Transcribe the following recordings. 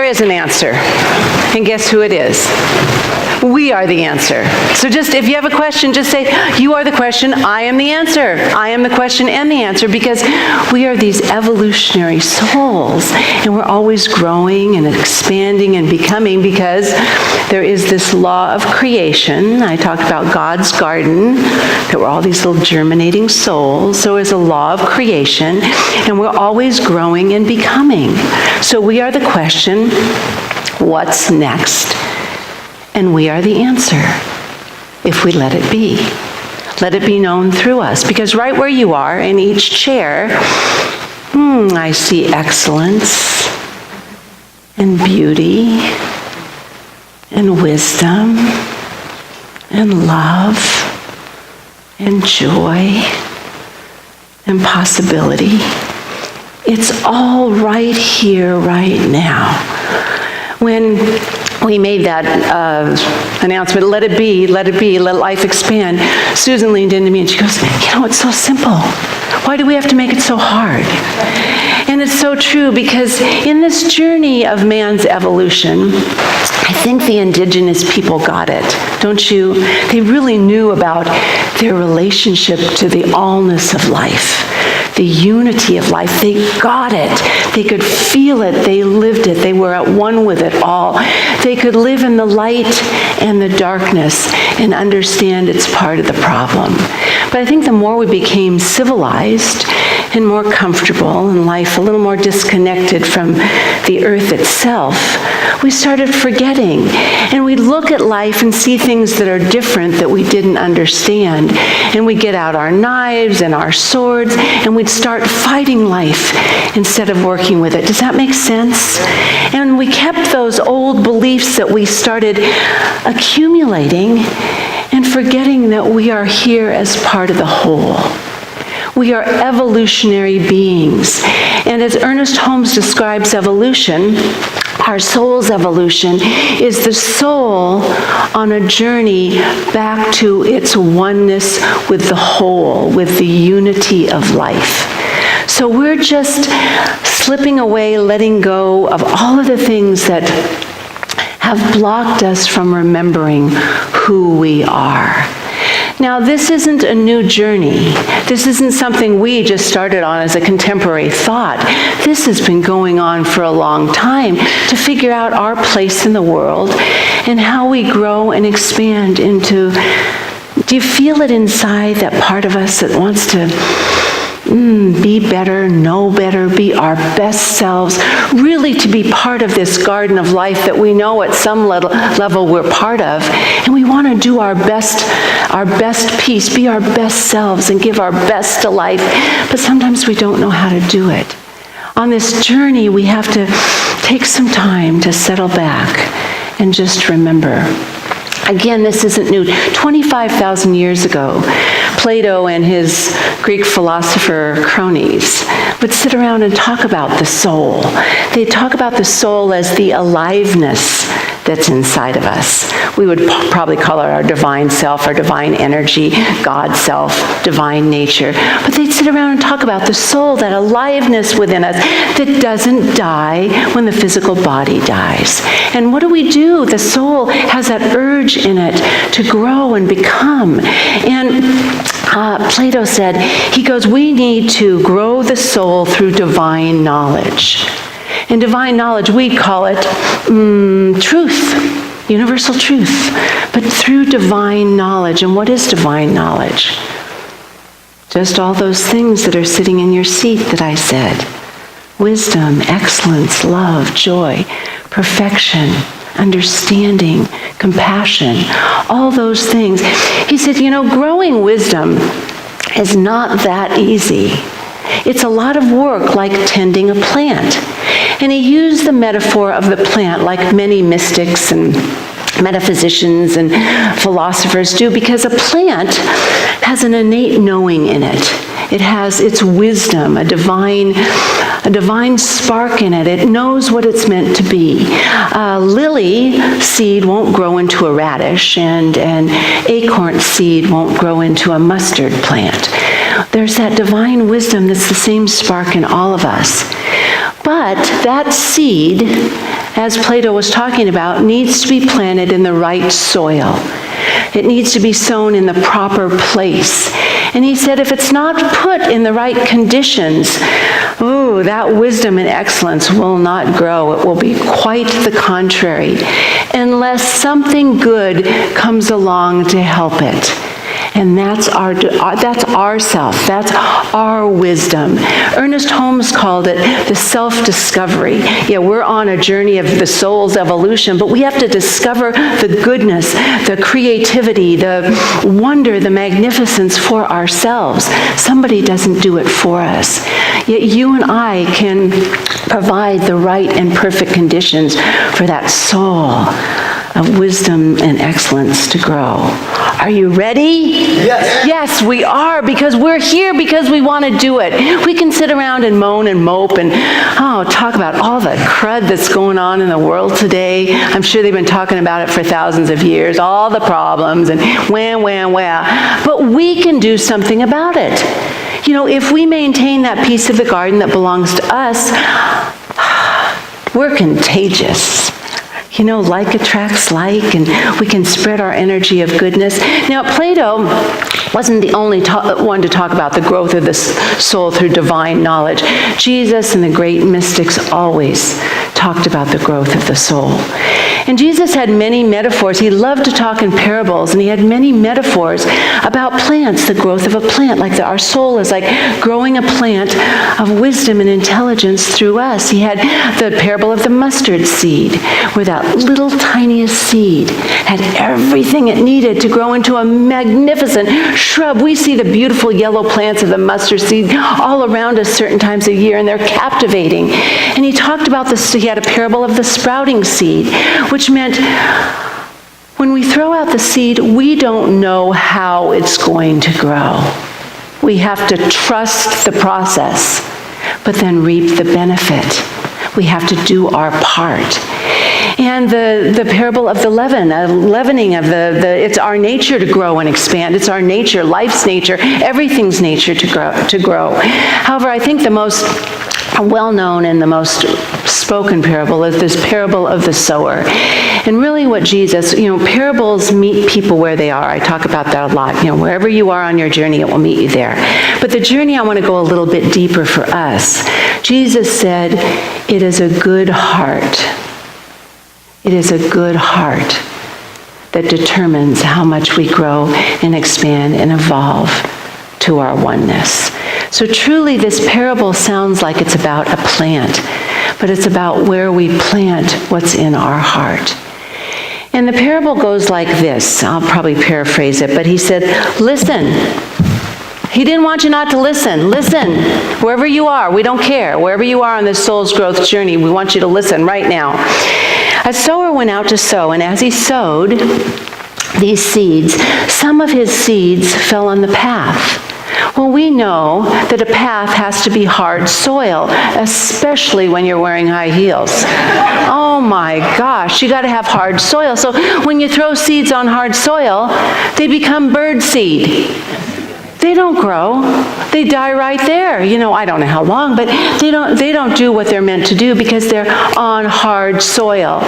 is an answer. And guess who it is? We are the answer. So just, if you have a question, just say, you are the question, I am the answer. I am the question and the answer, because we are these evolutionary souls, and we're always growing and expanding and becoming, because there is this law of creation. I talked about God's garden, that we're all these little germinating souls. So there's a law of creation, and we're always growing and becoming. So we are the question, what's next? And we are the answer, if we let it be. Let it be known through us. Because right where you are, in each chair, I see excellence and beauty and wisdom and love and joy and possibility. It's all right here, right now. When we made that announcement, let it be, let life expand, Susan leaned into me and she goes, it's so simple. Why do we have to make it so hard? And it's so true, because in this journey of man's evolution, I think the indigenous people got it, don't you? They really knew about their relationship to the allness of life, the unity of life. They got it. They could feel it. They lived it. They were at one with it all. They could live in the light and the darkness and understand it's part of the problem. But I think the more we became civilized and more comfortable in life, a little more disconnected from the earth itself, we started forgetting. And we'd look at life and see things that are different that we didn't understand. And we'd get out our knives and our swords, and we'd start fighting life instead of working with it. Does that make sense? And we kept those old beliefs that we started accumulating and forgetting that we are here as part of the whole. We are evolutionary beings. And as Ernest Holmes describes evolution, our soul's evolution is the soul on a journey back to its oneness with the whole, with the unity of life. So we're just slipping away, letting go of all of the things that have blocked us from remembering who we are. Now, this isn't a new journey. This isn't something we just started on as a contemporary thought. This has been going on for a long time to figure out our place in the world and how we grow and expand into... Do you feel it inside, that part of us that wants to be better, know better, be our best selves, really to be part of this garden of life that we know at some level we're part of, and we want to do our best piece, be our best selves and give our best to life, but sometimes we don't know how to do it. On this journey, we have to take some time to settle back and just remember. Again, this isn't new. 25,000 years ago, Plato and his Greek philosopher cronies would sit around and talk about the soul. They talk about the soul as the aliveness that's inside of us. We would probably call it our divine self, our divine energy, God self, divine nature. But they'd sit around and talk about the soul, that aliveness within us that doesn't die when the physical body dies. And what do? The soul has that urge in it to grow and become. And Plato said, he goes, we need to grow the soul through divine knowledge. In divine knowledge, we'd call it truth, universal truth, but through divine knowledge. And what is divine knowledge? Just all those things that are sitting in your seat that I said. Wisdom, excellence, love, joy, perfection, understanding, compassion, all those things. He said, growing wisdom is not that easy. It's a lot of work, like tending a plant. And he used the metaphor of the plant like many mystics and metaphysicians and philosophers do, because a plant has an innate knowing in it. It has its wisdom, a divine spark in it. It knows what it's meant to be. Lily seed won't grow into a radish, and an acorn seed won't grow into a mustard plant. There's that divine wisdom that's the same spark in all of us. But that seed, as Plato was talking about, needs to be planted in the right soil. It needs to be sown in the proper place. And he said if it's not put in the right conditions, that wisdom and excellence will not grow. It will be quite the contrary, unless something good comes along to help it. And that's our self. That's our wisdom. Ernest Holmes called it the self-discovery. Yeah, we're on a journey of the soul's evolution, but we have to discover the goodness, the creativity, the wonder, the magnificence for ourselves. Somebody doesn't do it for us. Yet you and I can provide the right and perfect conditions for that soul of wisdom and excellence to grow. Are you ready? Yes. Yes, we are, because we're here because we want to do it. We can sit around and moan and mope and talk about all the crud that's going on in the world today. I'm sure they've been talking about it for thousands of years, all the problems and wah. But we can do something about it. You know, if we maintain that piece of the garden that belongs to us, we're contagious. You know, like attracts like, and we can spread our energy of goodness. Now, Plato wasn't the only one to talk about the growth of the soul through divine knowledge. Jesus and the great mystics always talked about the growth of the soul. And Jesus had many metaphors. He loved to talk in parables, and he had many metaphors about plants, the growth of a plant, like our soul is like growing a plant of wisdom and intelligence through us. He had the parable of the mustard seed, where that little tiniest seed had everything it needed to grow into a magnificent shrub. We see the beautiful yellow plants of the mustard seed all around us certain times of year, and they're captivating. And he talked about this. He had a parable of the sprouting seed, which meant when we throw out the seed, we don't know how it's going to grow. We have to trust the process, but then reap the benefit. We have to do our part. And the parable of the leavening of it's our nature to grow and expand. It's our nature, life's nature, everything's nature to grow. However, I think the most well-known and the most spoken parable is this parable of the sower. And really what Jesus, parables meet people where they are. I talk about that a lot. Wherever you are on your journey, it will meet you there. But the journey, I want to go a little bit deeper for us. Jesus said, it is a good heart. It is a good heart that determines how much we grow and expand and evolve to our oneness. So truly, this parable sounds like it's about a plant, but it's about where we plant what's in our heart. And the parable goes like this. I'll probably paraphrase it, but he said, listen. He didn't want you not to listen. Listen, wherever you are, we don't care. Wherever you are on this soul's growth journey, we want you to listen right now. A sower went out to sow, and as he sowed these seeds, some of his seeds fell on the path. Well, we know that a path has to be hard soil, especially when you're wearing high heels. Oh my gosh, you got to have hard soil. So when you throw seeds on hard soil, they become bird seed. They don't grow. They die right there. I don't know how long, but they don't do what they're meant to do because they're on hard soil.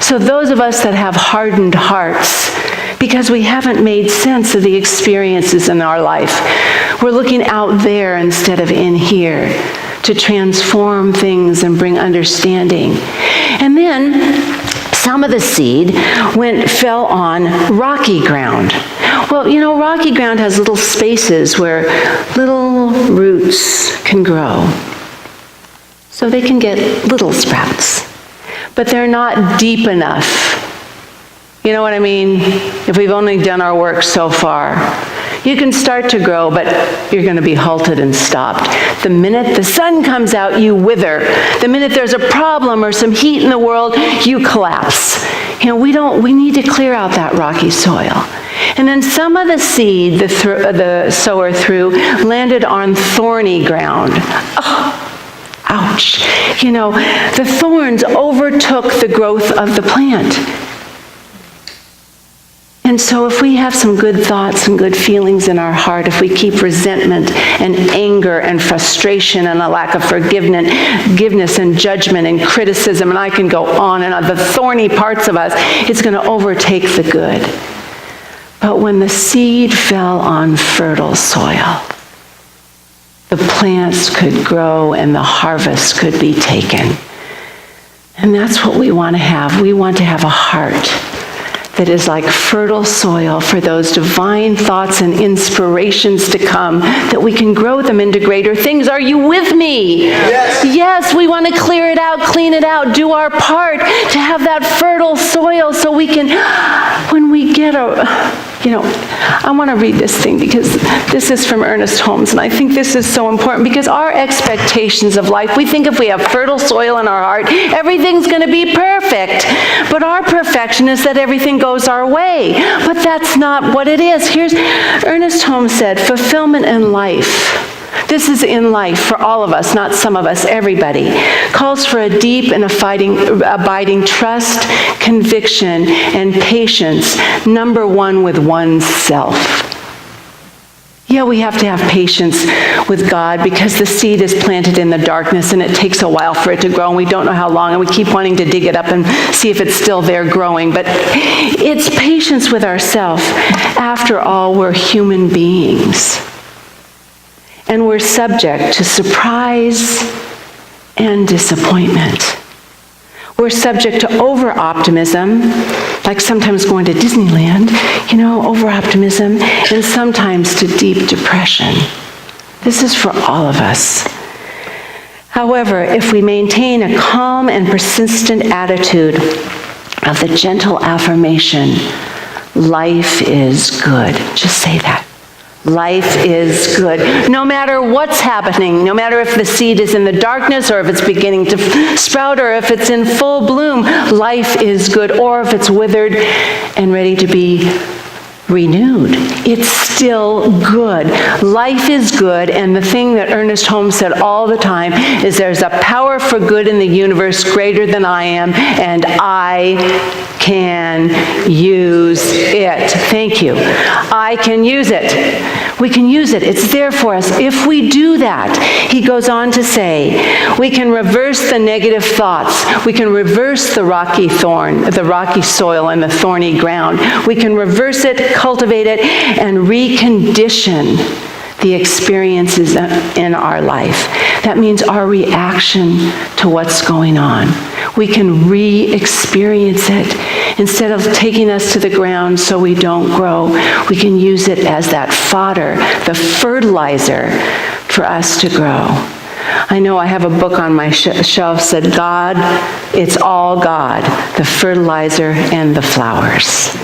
So those of us that have hardened hearts, because we haven't made sense of the experiences in our life, we're looking out there instead of in here to transform things and bring understanding. And then some of the seed fell on rocky ground. Well, rocky ground has little spaces where little roots can grow. So they can get little sprouts. But they're not deep enough. You know what I mean? If we've only done our work so far. You can start to grow, but you're going to be halted and stopped. The minute the sun comes out, you wither. The minute there's a problem or some heat in the world, you collapse. We need to clear out that rocky soil. And then some of the seed the sower threw landed on thorny ground. Oh, ouch. The thorns overtook the growth of the plant. And so if we have some good thoughts and good feelings in our heart, if we keep resentment and anger and frustration and a lack of forgiveness and judgment and criticism, and I can go on and on, the thorny parts of us, it's going to overtake the good. But when the seed fell on fertile soil, the plants could grow and the harvest could be taken. And that's what we want to have. We want to have a heart that is like fertile soil for those divine thoughts and inspirations to come, that we can grow them into greater things. Are you with me? Yes. Yes, we want to clear it out, clean it out, do our part to have that fertile soil so we can, when we get I want to read this thing because this is from Ernest Holmes, and I think this is so important because our expectations of life, we think if we have fertile soil in our heart, everything's going to be perfect. But our perfection is that everything goes our way. But that's not what it is. Here's Ernest Holmes said, fulfillment in life. This is in life for all of us, not some of us, everybody. Calls for a deep and abiding trust, conviction, and patience, number one with oneself. Yeah, we have to have patience with God because the seed is planted in the darkness and it takes a while for it to grow and we don't know how long and we keep wanting to dig it up and see if it's still there growing. But it's patience with ourselves. After all, we're human beings. And we're subject to surprise and disappointment. We're subject to over-optimism, like sometimes going to Disneyland, over-optimism, and sometimes to deep depression. This is for all of us. However, if we maintain a calm and persistent attitude of the gentle affirmation, life is good. Just say that. Life is good. No matter what's happening, no matter if the seed is in the darkness or if it's beginning to sprout or if it's in full bloom, life is good. Or if it's withered and ready to be renewed, it's still good. Life is good, and the thing that Ernest Holmes said all the time is there's a power for good in the universe greater than I am, and I can use it. Thank you. I can use it. We can use it. It's there for us. If we do that, he goes on to say, we can reverse the negative thoughts. We can reverse the rocky soil and the thorny ground. We can reverse it, cultivate it, and recondition the experiences in our life. That means our reaction to what's going on. We can re-experience it. Instead of taking us to the ground so we don't grow, we can use it as that fodder, the fertilizer for us to grow. I know I have a book on my shelf said, God, it's all God, the fertilizer and the flowers.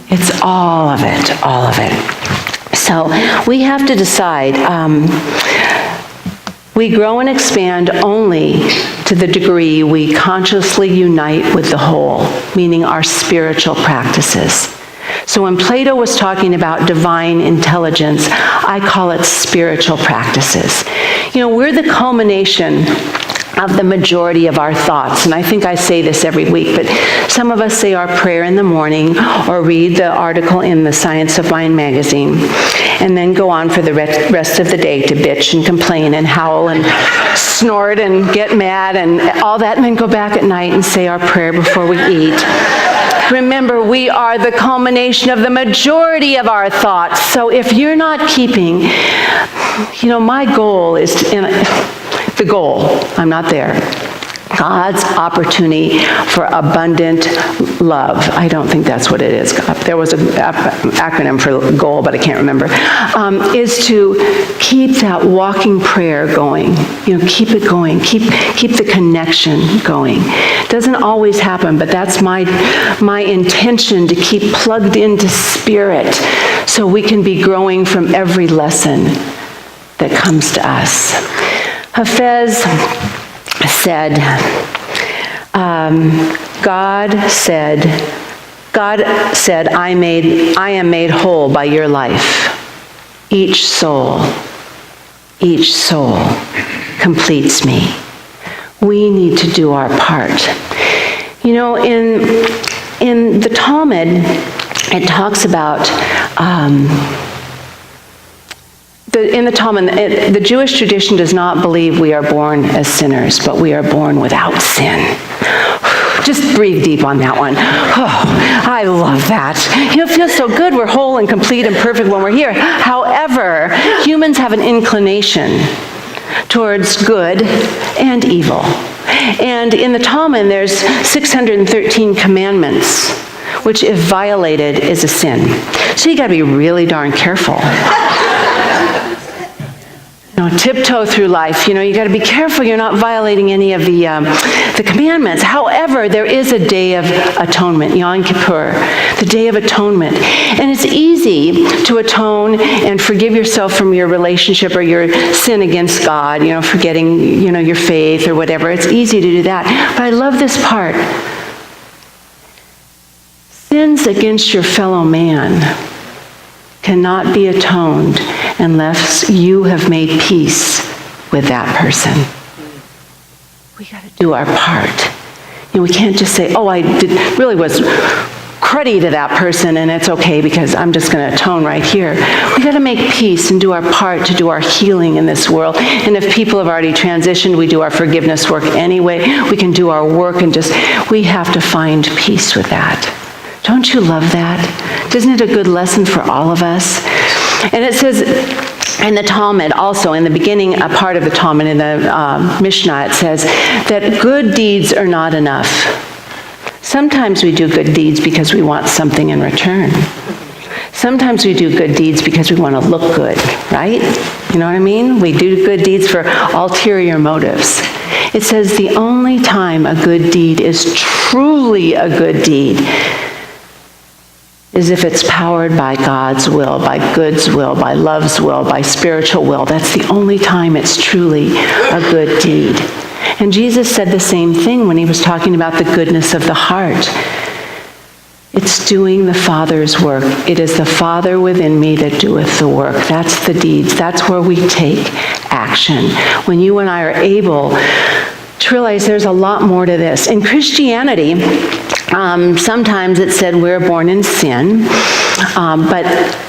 It's all of it, all of it. So we have to decide, we grow and expand only to the degree we consciously unite with the whole, meaning our spiritual practices. So when Plato was talking about divine intelligence, I call it spiritual practices. We're the culmination of the majority of our thoughts. And I think I say this every week, but some of us say our prayer in the morning or read the article in the Science of Mind magazine and then go on for the rest of the day to bitch and complain and howl and snort and get mad and all that, and then go back at night and say our prayer before we eat. Remember, we are the culmination of the majority of our thoughts. So if you're not keeping, my goal is the goal, I'm not there. God's opportunity for abundant love. I don't think that's what it is. There was an acronym for goal, but I can't remember. Is to keep that walking prayer going. Keep it going. Keep the connection going. Doesn't always happen, but that's my intention to keep plugged into Spirit so we can be growing from every lesson that comes to us. Hafez said, God said, I am made whole by your life. Each soul completes me. We need to do our part. In the Talmud, it talks about in the Talmud, the Jewish tradition does not believe we are born as sinners, but we are born without sin. Just breathe deep on that one. Oh, I love that. It feels so good. We're whole and complete and perfect when we're here. However, humans have an inclination towards good and evil. And in the Talmud, there's 613 commandments, which if violated is a sin. So you got to be really darn careful. Tiptoe through life. You got to be careful you're not violating any of the commandments. However, there is a day of atonement, Yom Kippur, the day of atonement. And it's easy to atone and forgive yourself from your relationship or your sin against God, forgetting, your faith or whatever. It's easy to do that. But I love this part. Sins against your fellow man cannot be atoned unless you have made peace with that person. We got to do our part. We can't just say, I really was cruddy to that person and it's okay because I'm just going to atone right here. We got to make peace and do our part to do our healing in this world. And if people have already transitioned, we do our forgiveness work anyway. We can do our work and we have to find peace with that. Don't you love that? Isn't it a good lesson for all of us? And it says in the Talmud, also in the beginning, a part of the Talmud, in the Mishnah, it says that good deeds are not enough. Sometimes we do good deeds because we want something in return. Sometimes we do good deeds because we want to look good, right? You know what I mean? We do good deeds for ulterior motives. It says the only time a good deed is truly a good deed is if it's powered by God's will, by good's will, by love's will, by spiritual will. That's the only time it's truly a good deed. And Jesus said the same thing when he was talking about the goodness of the heart. It's doing the Father's work. It is the Father within me that doeth the work. That's the deeds. That's where we take action. When you and I are able to realize there's a lot more to this. In Christianity, sometimes it said we're born in sin, but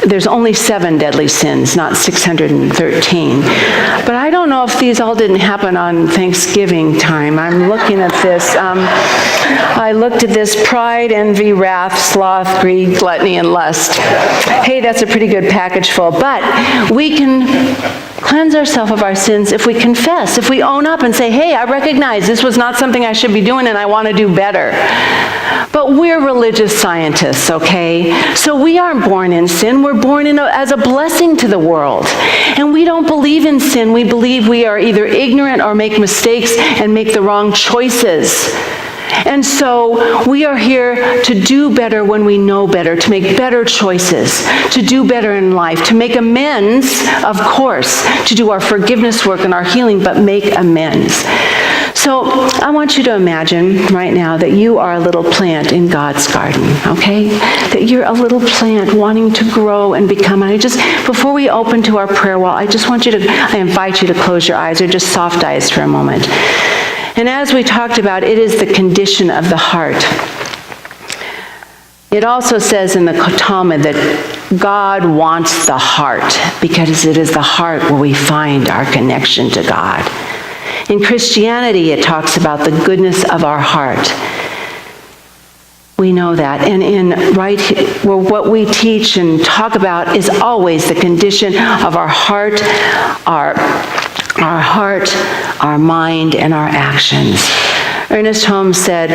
there's only 7 deadly sins, not 613. But I don't know if these all didn't happen on Thanksgiving time. I'm looking at this. I looked at this: pride, envy, wrath, sloth, greed, gluttony, and lust. Hey, that's a pretty good package full. But we can cleanse ourselves of our sins if we confess, if we own up and say, hey, I recognize this was not something I should be doing and I want to do better. But we're religious scientists, okay? So we aren't born in sin. We're born as a blessing to the world. And we don't believe in sin. We believe we are either ignorant or make mistakes and make the wrong choices. And so we are here to do better when we know better, to make better choices, to do better in life, to make amends, of course, to do our forgiveness work and our healing, but make amends. So I want you to imagine right now that you are a little plant in God's garden, okay? That you're a little plant wanting to grow and become. And before we open to our prayer wall, I invite you to close your eyes, or just soft eyes for a moment. And as we talked about, it is the condition of the heart. It also says in the Talmud that God wants the heart, because it is the heart where we find our connection to God. In Christianity, it talks about the goodness of our heart. We know that. And what we teach and talk about is always the condition of our heart, our mind, and our actions. Ernest Holmes said,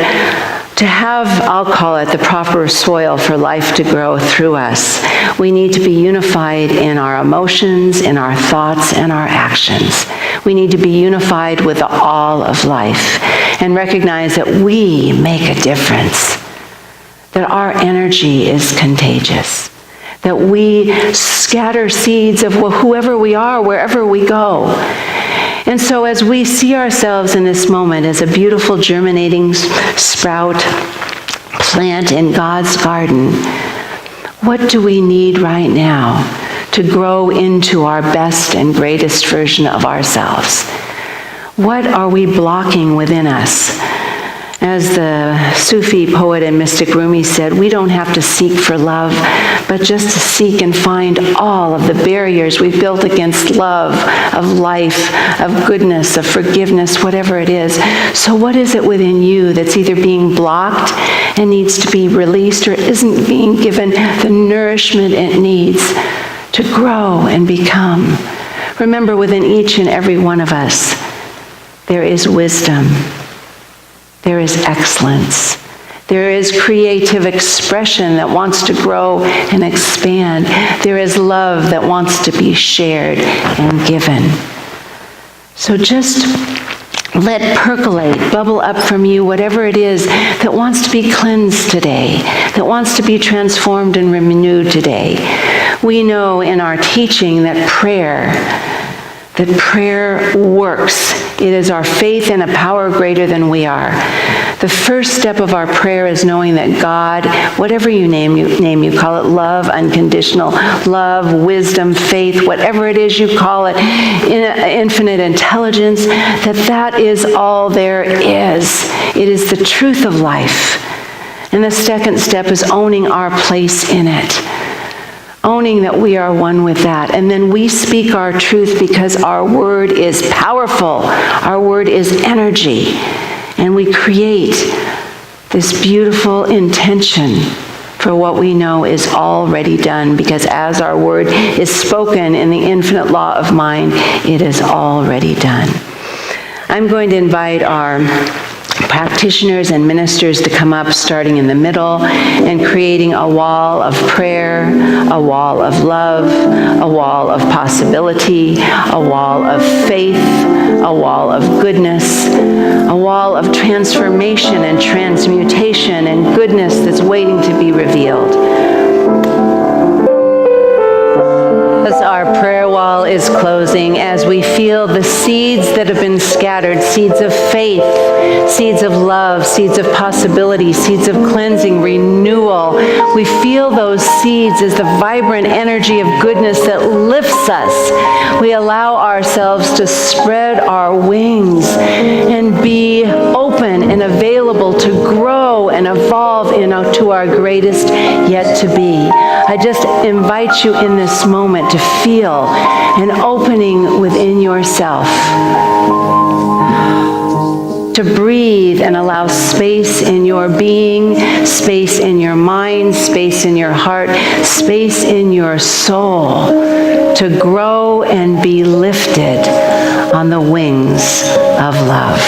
to have, I'll call it, the proper soil for life to grow through us, we need to be unified in our emotions, in our thoughts, and our actions. We need to be unified with the all of life and recognize that we make a difference, that our energy is contagious, that we scatter seeds of whoever we are, wherever we go. And so as we see ourselves in this moment as a beautiful germinating sprout plant in God's garden, what do we need right now to grow into our best and greatest version of ourselves? What are we blocking within us? As the Sufi poet and mystic Rumi said, we don't have to seek for love, but just to seek and find all of the barriers we've built against love, of life, of goodness, of forgiveness, whatever it is. So what is it within you that's either being blocked and needs to be released or isn't being given the nourishment it needs to grow and become? Remember, within each and every one of us, there is wisdom. There is excellence. There is creative expression that wants to grow and expand. There is love that wants to be shared and given. So just let percolate, bubble up from you whatever it is that wants to be cleansed today, that wants to be transformed and renewed today. We know in our teaching that prayer works. It is our faith in a power greater than we are. The first step of our prayer is knowing that God, whatever you name, call it love, unconditional love, wisdom, faith, whatever it is you call it, infinite intelligence, that is all there is. It is the truth of life. And the second step is owning our place in it. Owning that we are one with that. And then we speak our truth because our word is powerful. Our word is energy. And we create this beautiful intention for what we know is already done, because as our word is spoken in the infinite law of mind, it is already done. I'm going to invite our practitioners and ministers to come up, starting in the middle and creating a wall of prayer, a wall of love, a wall of possibility, a wall of faith, a wall of goodness, a wall of transformation and transmutation and goodness that's waiting to be revealed. As our prayer wall is closing, as we feel the seeds that have been scattered, seeds of faith, seeds of love, seeds of possibility, seeds of cleansing, renewal, we feel those seeds as the vibrant energy of goodness that lifts us. We allow ourselves to spread our wings and be open and available to grow and evolve into our greatest yet to be. I just invite you in this moment to feel an opening within yourself, to breathe and allow space in your being, space in your mind, space in your heart, space in your soul, to grow and be lifted on the wings of love.